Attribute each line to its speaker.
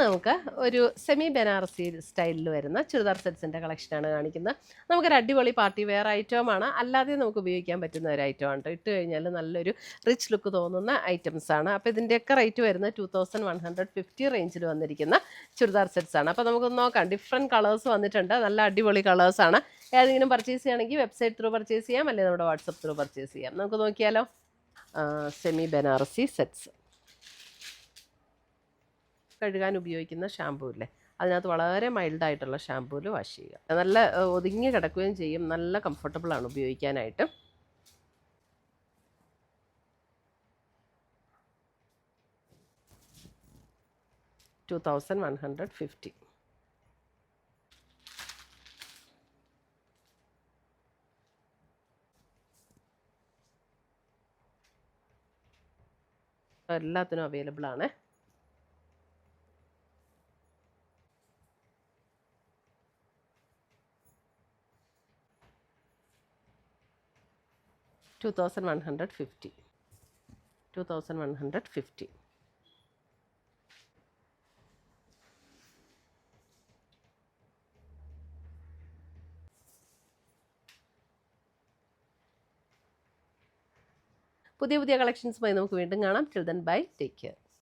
Speaker 1: നമുക്ക് ഒരു സെമി ബനാറസി സ്റ്റൈലിൽ വരുന്ന ചുരിദാർ സെറ്റ്സിൻ്റെ കളക്ഷനാണ് കാണിക്കുന്നത്. നമുക്കൊരു അടിപൊളി പാർട്ടി വെയർ ഐറ്റമാണ്, അല്ലാതെ നമുക്ക് ഉപയോഗിക്കാൻ പറ്റുന്ന ഒരു ഐറ്റമാണ് കേട്ടോ. ഇട്ട് കഴിഞ്ഞാൽ നല്ലൊരു റിച്ച് ലുക്ക് തോന്നുന്ന ഐറ്റംസ് ആണ്. അപ്പോൾ ഇതിൻ്റെയൊക്കെ റേറ്റ് വരുന്നത് 2150 റേഞ്ചിൽ വന്നിരിക്കുന്ന ചുരിദാർ സെറ്റ്സ് ആണ്. അപ്പോൾ നമുക്കൊന്ന് നോക്കാം. ഡിഫറെൻറ്റ് കളേഴ്സ് വന്നിട്ടുണ്ട്, നല്ല അടിപൊളി കളേഴ്സാണ്. ഏതെങ്കിലും പർച്ചേസ് ചെയ്യുകയാണെങ്കിൽ വെബ്സൈറ്റ് ത്രൂ പർച്ചേസ് ചെയ്യാം, അല്ലെങ്കിൽ നമ്മുടെ വാട്സപ്പ് ത്രൂ പർച്ചേസ് ചെയ്യാം. നമുക്ക് നോക്കിയാലോ. സെമി ബനാറസി സെറ്റ്സ് കഴുകാൻ ഉപയോഗിക്കുന്ന ഷാമ്പൂ ഇല്ലേ, അതിനകത്ത് വളരെ മൈൽഡായിട്ടുള്ള ഷാമ്പൂവിൽ വാഷ് ചെയ്യുക. നല്ല ഒതുങ്ങി കിടക്കുകയും ചെയ്യും, നല്ല കംഫർട്ടബിളാണ് ഉപയോഗിക്കാനായിട്ട്. $2150. എല്ലാത്തിനും അവൈലബിൾ ആണ്. $2150. പുതിയ കളക്ഷൻസുമായി നമുക്ക് വീണ്ടും കാണാം. Till then bye, take care.